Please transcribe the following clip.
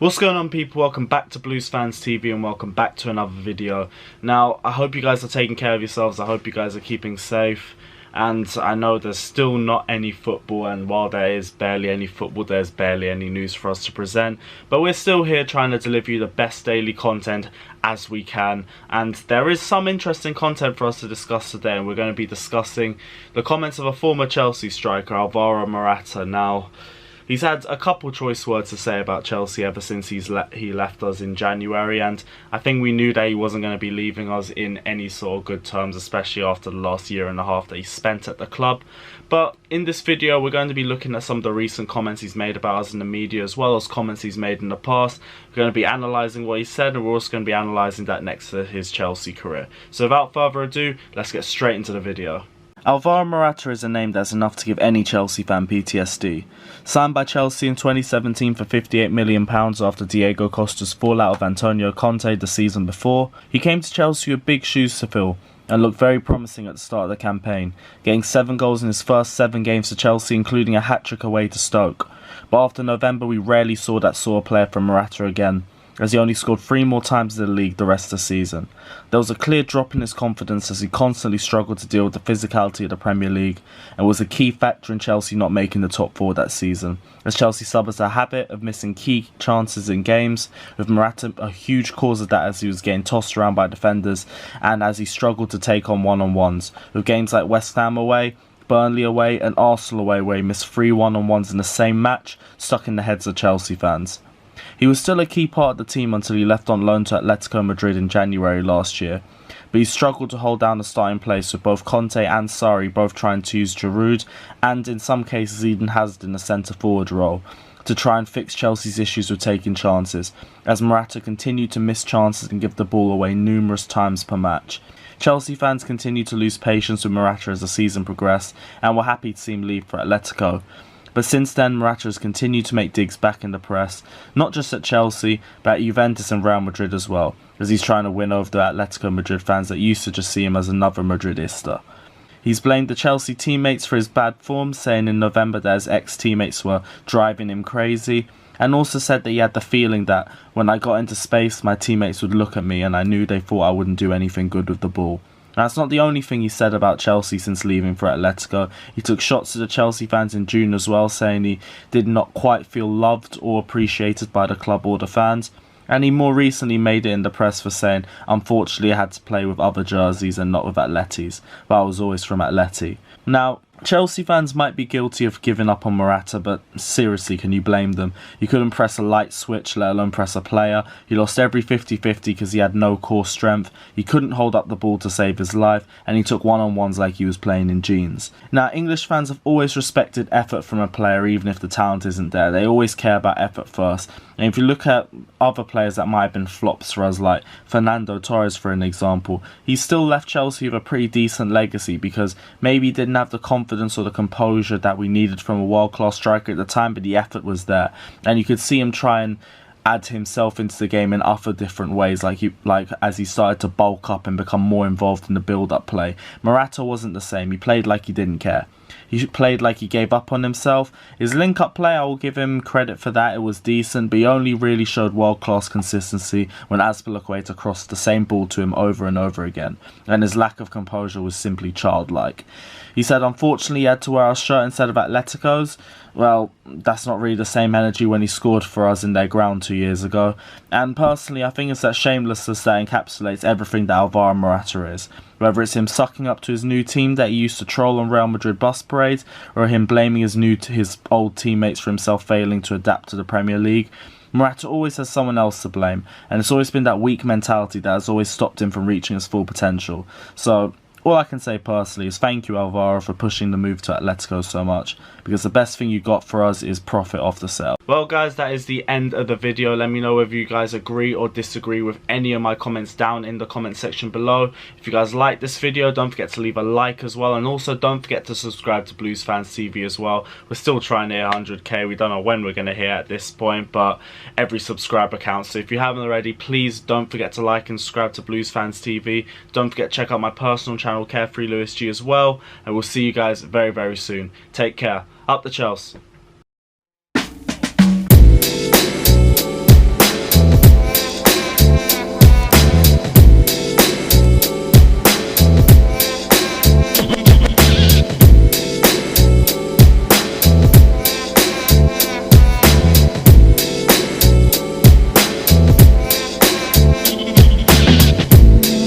What's going on, people? Welcome back to Blues Fans TV and welcome back to another video. Now, I hope you guys are taking care of yourselves. I hope you guys are keeping safe. And I know there's still not any football, and while there is barely any football, there's barely any news for us to present. But we're still here trying to deliver you the best daily content as we can. And there is some interesting content for us to discuss today, and we're going to be discussing the comments of a former Chelsea striker, Alvaro Morata. Now, he's had a couple choice words to say about Chelsea ever since he left us in January, and I think we knew that he wasn't going to be leaving us in any sort of good terms, especially after the last year and a half that he spent at the club. But in this video, we're going to be looking at some of the recent comments he's made about us in the media, as well as comments he's made in the past. We're going to be analysing what he said, and we're also going to be analysing that next to his Chelsea career. So without further ado, let's get straight into the video. Alvaro Morata is a name that's enough to give any Chelsea fan PTSD. Signed by Chelsea in 2017 for £58 million after Diego Costa's fallout of Antonio Conte the season before, he came to Chelsea with big shoes to fill and looked very promising at the start of the campaign, getting 7 goals in his first 7 games for Chelsea, including a hat-trick away to Stoke. But after November, we rarely saw that sort of player from Morata again, as he only scored 3 more times in the league the rest of the season. There was a clear drop in his confidence as he constantly struggled to deal with the physicality of the Premier League, and was a key factor in Chelsea not making the top 4 that season, as Chelsea suffers a habit of missing key chances in games, with Morata a huge cause of that as he was getting tossed around by defenders and as he struggled to take on one-on-ones, with games like West Ham away, Burnley away and Arsenal away where he missed 3 one-on-ones in the same match, stuck in the heads of Chelsea fans. He was still a key part of the team until he left on loan to Atletico Madrid in January last year, but he struggled to hold down the starting place, with both Conte and Sarri both trying to use Giroud, and in some cases even Hazard in a centre-forward role, to try and fix Chelsea's issues with taking chances, as Morata continued to miss chances and give the ball away numerous times per match. Chelsea fans continued to lose patience with Morata as the season progressed, and were happy to see him leave for Atletico. But since then, Morata has continued to make digs back in the press, not just at Chelsea, but at Juventus and Real Madrid as well, as he's trying to win over the Atletico Madrid fans that used to just see him as another Madridista. He's blamed the Chelsea teammates for his bad form, saying in November that his ex-teammates were driving him crazy, and also said that he had the feeling that when I got into space, my teammates would look at me and I knew they thought I wouldn't do anything good with the ball. Now, that's not the only thing he said about Chelsea since leaving for Atletico. He took shots at the Chelsea fans in June as well, saying he did not quite feel loved or appreciated by the club or the fans. And he more recently made it in the press for saying, unfortunately I had to play with other jerseys and not with Atleti's, but I was always from Atleti. Now, Chelsea fans might be guilty of giving up on Morata, but seriously, can you blame them? You couldn't press a light switch, let alone press a player. He lost every 50-50 because he had no core strength. He couldn't hold up the ball to save his life, and he took one-on-ones like he was playing in jeans. Now, English fans have always respected effort from a player, even if the talent isn't there. They always care about effort first. And if you look at other players that might have been flops for us, like Fernando Torres for an example, he still left Chelsea with a pretty decent legacy because maybe he didn't have the confidence or the composure that we needed from a world-class striker at the time, but the effort was there. And you could see him try and add himself into the game in other different ways, like as he started to bulk up and become more involved in the build-up play. Morata wasn't the same. He played like he didn't care. He played like he gave up on himself. His link-up play, I will give him credit for that. It was decent, but he only really showed world-class consistency when Azpilicueta crossed the same ball to him over and over again, and his lack of composure was simply childlike. He said, unfortunately, he had to wear our shirt instead of Atletico's. Well, that's not really the same energy when he scored for us in their ground 2 years ago. And personally, I think it's that shamelessness that encapsulates everything that Alvaro Morata is. Whether it's him sucking up to his new team that he used to troll on Real Madrid bus parades, or him blaming his old teammates for himself failing to adapt to the Premier League, Morata always has someone else to blame, and it's always been that weak mentality that has always stopped him from reaching his full potential. So all I can say personally is thank you, Alvaro, for pushing the move to Atletico so much, because the best thing you got for us is profit off the sale. Well guys, that is the end of the video. Let me know whether you guys agree or disagree with any of my comments down in the comment section below. If you guys like this video, don't forget to leave a like as well, and also don't forget to subscribe to Blues Fans TV as well. We're still trying to hit 100k. We don't know when we're going to hit at this point, but every subscriber counts. So if you haven't already, please don't forget to like and subscribe to Blues Fans TV. Don't forget to check out my personal channel, Carefree Lewis G, as well, and we'll see you guys very, very soon. Take care. Up the Chelsea.